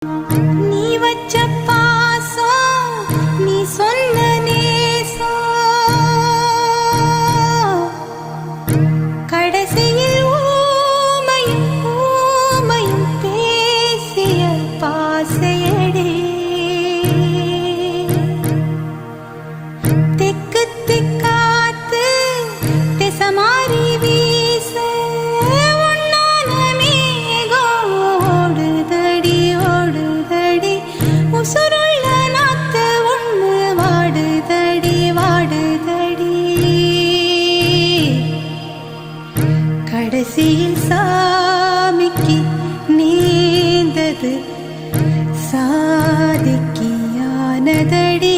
நீ வச்ச பாசம் நீ சொன்ன நேசம் கடைசியில் ஊமையும் ஊமையும் பேசிய பாசையடே தெக்கு திக்காத்து திசமாரி வீச உன்னான மேகம் ஓடுதடி ஓடுதடி உசுருள்ள நாத்து ஒண்ணு வாடுதடி வாடுதடி கடைசியில் சாமிக்கு நீந்தது சாதிக்கியானதடி